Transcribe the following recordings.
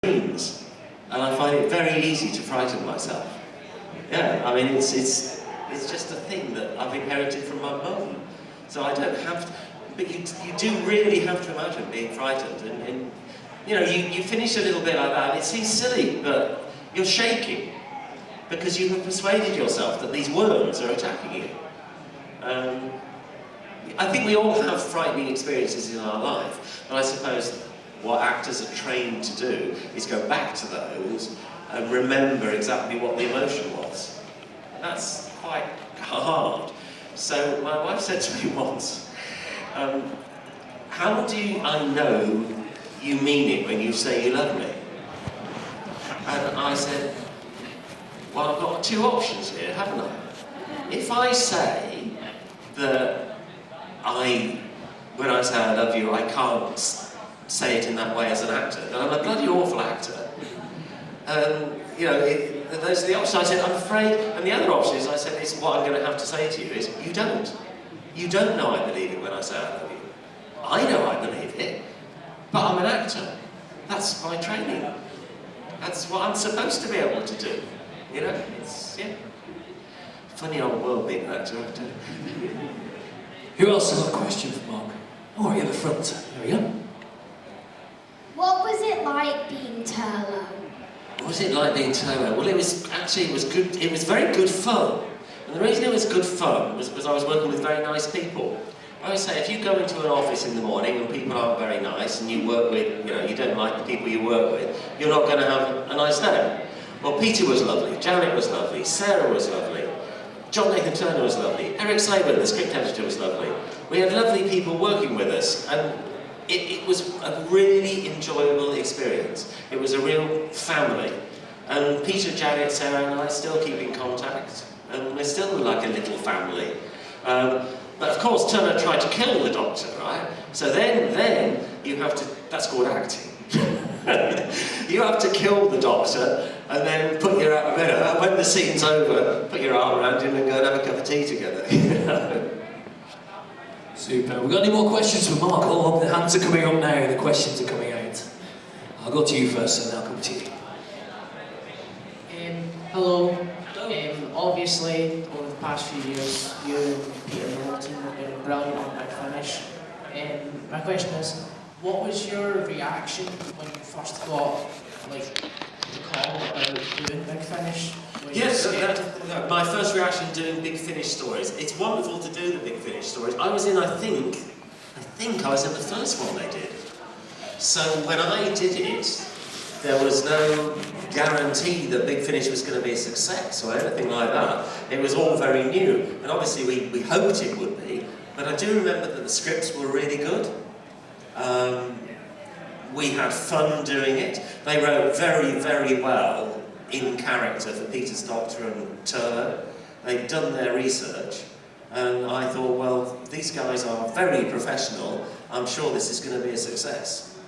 dreams, and I find it very easy to frighten myself. Yeah, I mean, it's just a thing that I've inherited from my mum. So I don't have to, but you do really have to imagine being frightened, and you know, you finish a little bit like that, and it seems silly, but you're shaking, because you have persuaded yourself that these worms are attacking you. I think we all have frightening experiences in our life, and I suppose what actors are trained to do is go back to those and remember exactly what the emotion was. And that's quite hard. So my wife said to me once, how do I know you mean it when you say you love me? And I said, well, I've got two options here, haven't I? If I say that when I say I love you, I can't say it in that way as an actor, then I'm a bloody awful actor. You know, those are the options. I said, I'm afraid, and the other option is, I said, is what I'm going to have to say to you is, you don't. You don't know I believe it when I say I love you. I know I believe it, but I'm an actor. That's my training. That's what I'm supposed to be able to do. You know, it's, yeah. Funny old world being an actor, I tell you. Who else has got a question for Mark? Oh, right at the front. There we go. What was it like being Turlo? What was it like being Turlo? Well, it was good. It was very good fun. And the reason it was good fun was because I was working with very nice people. I always say, if you go into an office in the morning and people aren't very nice, and you work with, you know, you don't like the people you work with, you're not going to have a nice day. Well, Peter was lovely, Janet was lovely, Sarah was lovely, John Nathan Turner was lovely, Eric Saban, the script editor, was lovely. We had lovely people working with us, and it was a really enjoyable experience. It was a real family. And Peter, Janet, Sarah and I still keep in contact, and we're still like a little family. But of course, Turner tried to kill the Doctor, right? So then you have to, that's called acting. You have to kill the Doctor, and then when the scene's over, put your arm around him and go and have a cup of tea together. Super. We've got any more questions for Mark? Oh, the hands are coming up now, the questions are coming out. I'll go to you first, and then I'll come to you. Hello. Obviously, over the past few years, you and Peter and the whole team have been brilliant on Big Finish. My question is, what was your reaction when you first got the call about doing Big Finish? Yes, my first reaction doing Big Finish stories. It's wonderful to do the Big Finish stories. I was in, I think I was in the first one they did. So when I did it, there was no guarantee that Big Finish was going to be a success or anything like that. It was all very new, and obviously we hoped it would be, but I do remember that the scripts were really good. We had fun doing it. They wrote very, very well in character for Peter's Doctor and Turlo. They'd done their research, and I thought, well, these guys are very professional. I'm sure this is going to be a success.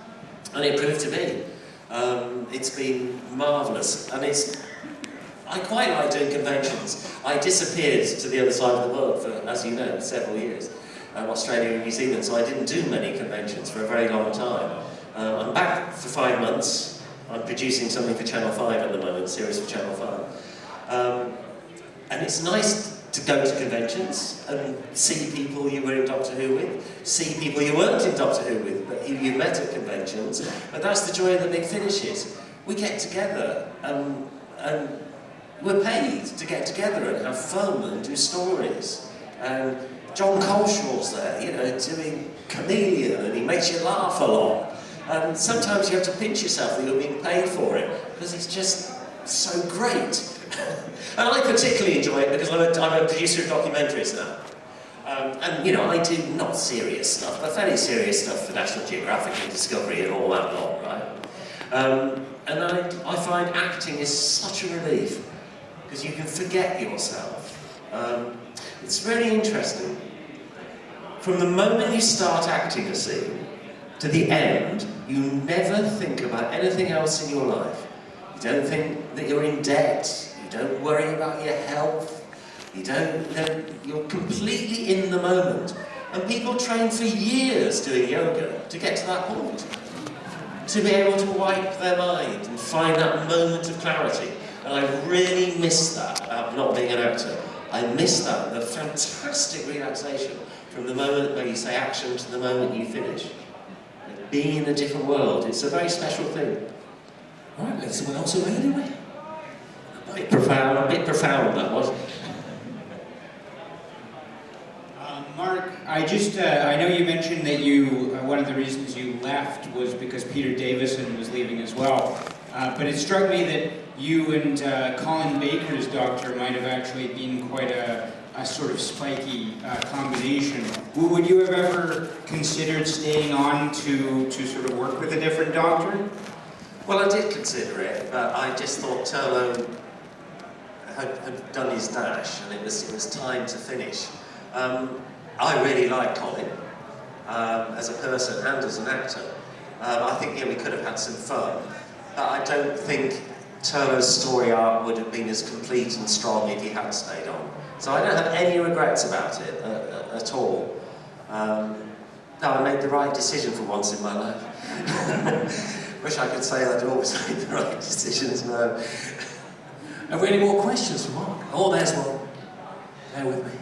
And it proved to be. It's been marvellous, and I quite like doing conventions. I disappeared to the other side of the world for, as you know, several years, Australia and New Zealand, so I didn't do many conventions for a very long time. I'm back for 5 months. I'm producing something for Channel 5 at the moment, a series for Channel 5. And it's nice to go to conventions and see people you were in Doctor Who with, see people you weren't in Doctor Who with, but you met at conventions. But that's the joy of the Big Finishes. We get together and we're paid to get together and have fun and do stories. And John Colshaw's there, you know, doing Chameleon, and he makes you laugh a lot. And sometimes you have to pinch yourself that you're being paid for it, because it's just so great. And I particularly enjoy it because I'm a producer of documentaries now. And, you know, I do not serious stuff, but fairly serious stuff for National Geographic and Discovery and all that lot, right? And I find acting is such a relief, because you can forget yourself. It's really interesting. From the moment you start acting a scene to the end, you never think about anything else in your life. You don't think that you're in debt. You don't worry about your health. You're completely in the moment. And people train for years doing yoga to get to that point. to be able to wipe their mind and find that moment of clarity. And I really miss that about not being an actor. I miss that, the fantastic relaxation from the moment where you say action to the moment you finish. Being in a different world, it's a very special thing. All right, let's someone else away anyway. A bit profound that was. Mark, I know you mentioned that one of the reasons you left was because Peter Davison was leaving as well. But it struck me that you and Colin Baker's Doctor might have actually been quite a sort of spiky combination. Would you have ever considered staying on to sort of work with a different Doctor? Well, I did consider it, but I just thought Turlo had done his dash, and it was time to finish. I really like Colin as a person and as an actor. I think we could have had some fun, but I don't think Turlo's story arc would have been as complete and strong if he had stayed on. So I don't have any regrets about it at all. No, I made the right decision for once in my life. Wish I could say I'd always made the right decisions, no. Have we any more questions for Mark? Oh, there's one. Bear with me.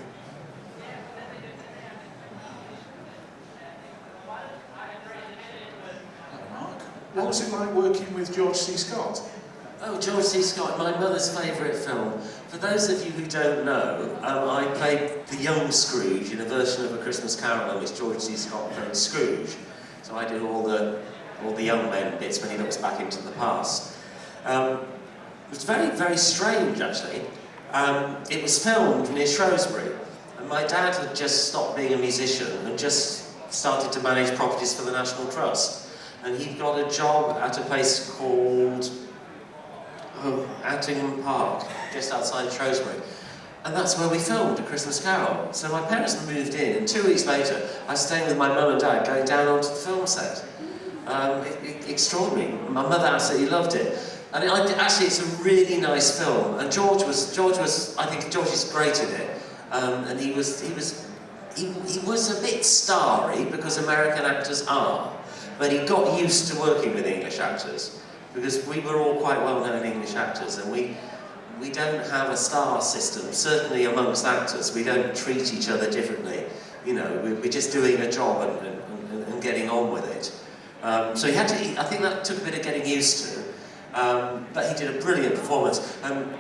What was it like working with George C. Scott? Oh, George C. Scott, my mother's favourite film. For those of you who don't know, I played the young Scrooge in a version of A Christmas Carol in which George C. Scott played Scrooge. So I did all the young men bits when he looks back into the past. It was very, very strange, actually. It was filmed near Shrewsbury, and my dad had just stopped being a musician and just started to manage properties for the National Trust. And he got a job at a place called Attingham Park, just outside Shrewsbury. And that's where we filmed A Christmas Carol. So my parents moved in, and 2 weeks later, I was staying with my mum and dad going down onto the film set. Extraordinary. My mother absolutely loved it. And actually, it's a really nice film. And George was, I think George is great in it. And he was a bit starry, because American actors are. But he got used to working with English actors, because we were all quite well-known English actors, and we don't have a star system, certainly amongst actors. We don't treat each other differently. We're just doing a job and getting on with it. So he had to, I think that took a bit of getting used to, but he did a brilliant performance.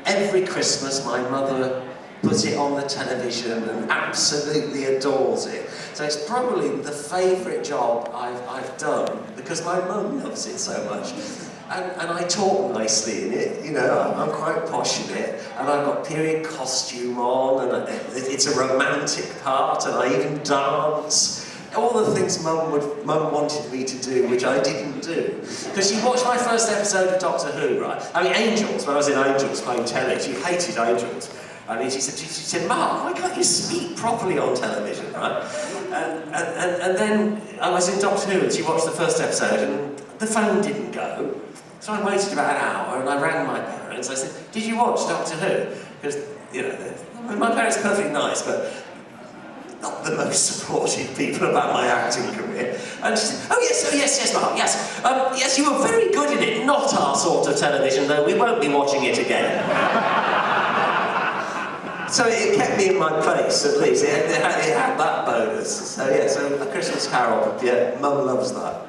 Every Christmas my mother puts it on the television and absolutely adores it. So it's probably the favourite job I've done, because my mum loves it so much. And I talk nicely in it, I'm quite posh in it, and I've got period costume on, and it's a romantic part, and I even dance. All the things Mum wanted me to do, which I didn't do. Because she watched my first episode of Doctor Who, right? I mean, Angels, when I was in Angels playing telly, she hated Angels. I mean, she said, Mark, why can't you speak properly on television, right? And then I was in Doctor Who, and she watched the first episode, and the phone didn't go. So I waited about an hour, and I rang my parents. I said, did you watch Doctor Who? Because, my parents are perfectly nice, but not the most supportive people about my acting career. And she said, oh yes, Mark, yes. Yes, you were very good in it, not our sort of television, though. We won't be watching it again. So it kept me in my place, at least. It had that bonus. So A Christmas Carol, Mum loves that.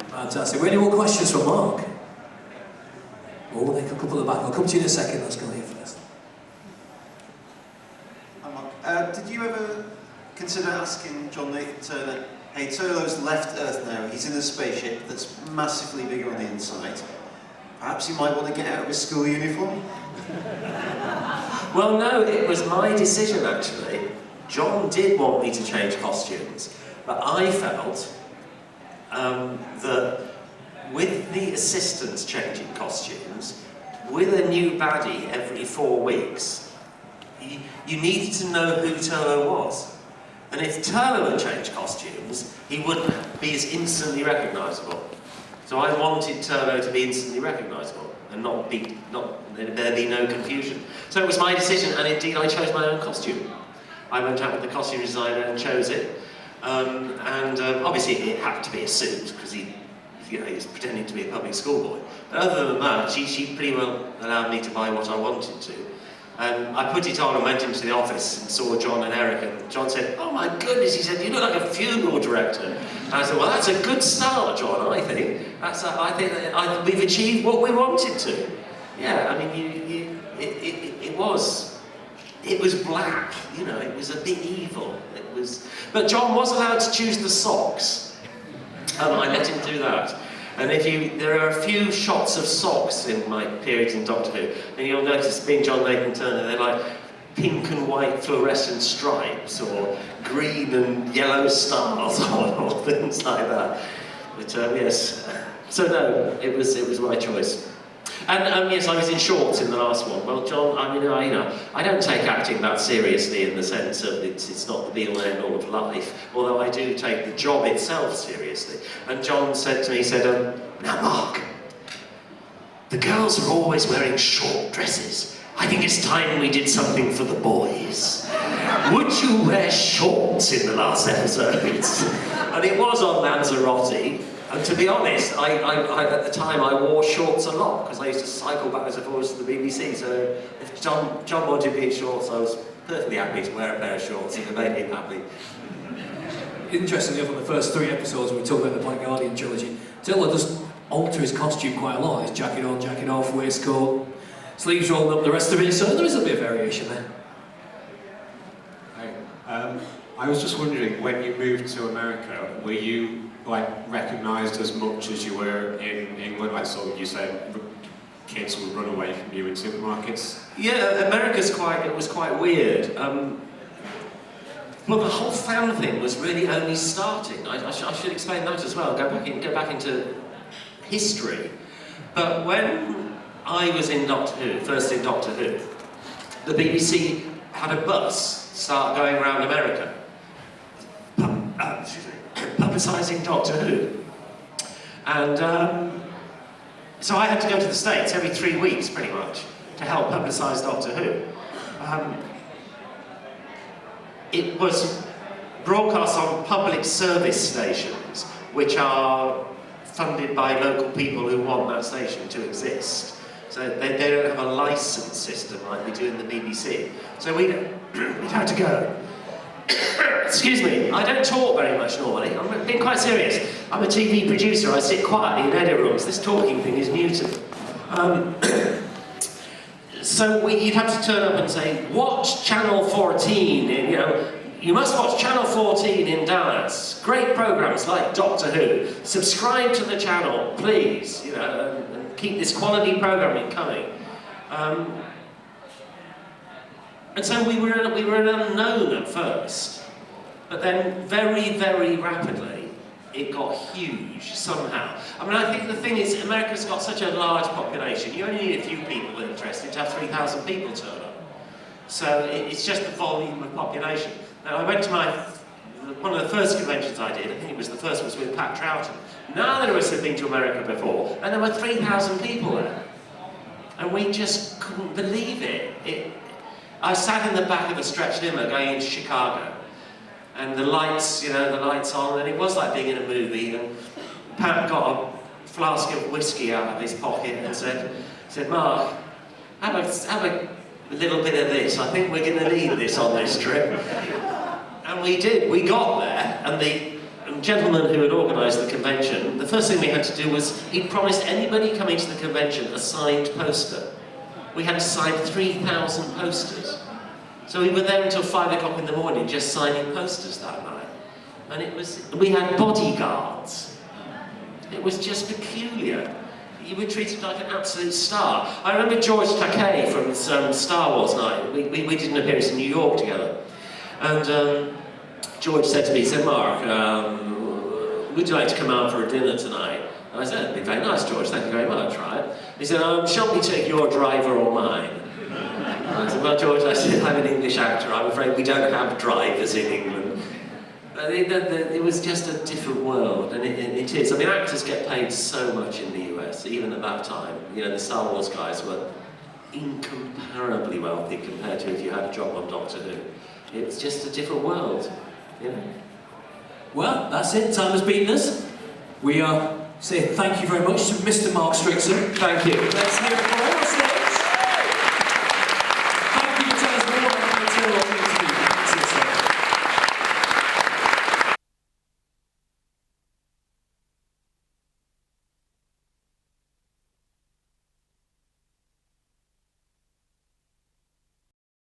Fantastic. Any more questions for Mark? Oh, they can couple at the back. I'll come to you in a second. Let's go here first. Hi Mark. Did you ever consider asking John Nathan Turner, hey, Turlo's left Earth now, he's in a spaceship that's massively bigger on the inside. Perhaps he might want to get out of his school uniform? Well, no, it was my decision, actually. John did want me to change costumes, but I felt that with the assistants changing costumes, with a new baddie every 4 weeks, you needed to know who Turlo was. And if Turlo had changed costumes, he wouldn't be as instantly recognisable. So I wanted Turlo to be instantly recognisable and there'd be no confusion. So it was my decision, and indeed I chose my own costume. I went out with the costume designer and chose it. Obviously it had to be a suit, because he you know, he was pretending to be a public school boy. But other than that, she pretty well allowed me to buy what I wanted to. And I put it on and went into the office and saw John and Eric, and John said, "Oh my goodness," he said, "you look like a funeral director." And I said, "Well, that's a good start, John, I think. I think that we've achieved what we wanted to." Yeah, I mean, it was black, you know, it was a bit evil. But John was allowed to choose the socks. I let him do that. And there are a few shots of socks in my periods in Doctor Who, and you'll notice, being John Nathan Turner, they're like pink and white fluorescent stripes, or green and yellow stars, or things like that. But yes, so no, it was my choice. And yes, I was in shorts in the last one. Well, John, I mean, I don't take acting that seriously in the sense of it's not the be-all and end-all of life, although I do take the job itself seriously. And John said to me, he said, "Now, Mark, the girls are always wearing short dresses. I think it's time we did something for the boys. Would you wear shorts in the last episodes?" And it was on Lanzarote. And to be honest, I at the time I wore shorts a lot because I used to cycle backwards and forwards to the BBC. So if John wanted me in shorts, I was perfectly happy to wear a pair of shorts if it made him happy. Interestingly, on the first 3 episodes when we talked about the Black Guardian trilogy, Taylor does alter his costume quite a lot. His jacket on, jacket off, waistcoat, sleeves rolled up, the rest of it. So there is a bit of variation there. I was just wondering, when you moved to America, were you recognised as much as you were in England? Like, so you said kids would run away from you in supermarkets. Yeah, it was quite weird. Well, the whole fan thing was really only starting. I should explain that as well. Go back into history. But when I was in Doctor Who, first in Doctor Who, the BBC had a bus start going around America, publicising Doctor Who. And so I had to go to the States every 3 weeks, pretty much, to help publicise Doctor Who. It was broadcast on public service stations, which are funded by local people who want that station to exist. So they don't have a licence system like we do in the BBC. So we'd have to go. Excuse me, I don't talk very much normally. I'm being quite serious. I'm a TV producer, I sit quietly in edit rooms. This talking thing is new to me. So you'd have to turn up and say, watch Channel 14, you must watch Channel 14 in Dallas. Great programmes like Doctor Who. Subscribe to the channel, please, and keep this quality programming coming. And so we were an unknown at first, but then very, very rapidly it got huge somehow. I mean, I think the thing is, America's got such a large population, you only need a few people interested to have 3,000 people turn up. So it's just the volume of population. Now, I went to one of the first conventions I did, I think it was the first was with Pat Troughton. None of us had been to America before, and there were 3,000 people there. And we just couldn't believe it. I sat in the back of a stretch limo going into Chicago, and the lights on, and it was like being in a movie, and Pat got a flask of whiskey out of his pocket and said, "Mark, have a little bit of this. I think we're going to need this on this trip." And we did. We got there, and the gentleman who had organised the convention, the first thing we had to do was, he'd promised anybody coming to the convention a signed poster. We had to sign 3,000 posters. So we were there until 5 o'clock in the morning just signing posters that night. And we had bodyguards. It was just peculiar. You were treated like an absolute star. I remember George Takei from Star Wars Night. We did an appearance in New York together. And George said to me, he said, "Mark, would you like to come out for a dinner tonight?" And I said, "It'd be very nice, George, thank you very much," right? He said, "Shall we take your driver or mine?" And I said, "Well, George," I said, "I'm an English actor. I'm afraid we don't have drivers in England." It was just a different world, and it is. I mean, actors get paid so much in the US, even at that time. The Star Wars guys were incomparably wealthy compared to if you had a job on Doctor Who. It's just a different world, Well, that's it. Time has beaten us. We are say thank you very much to Mr. Mark Strickson. Thank you. Let's hear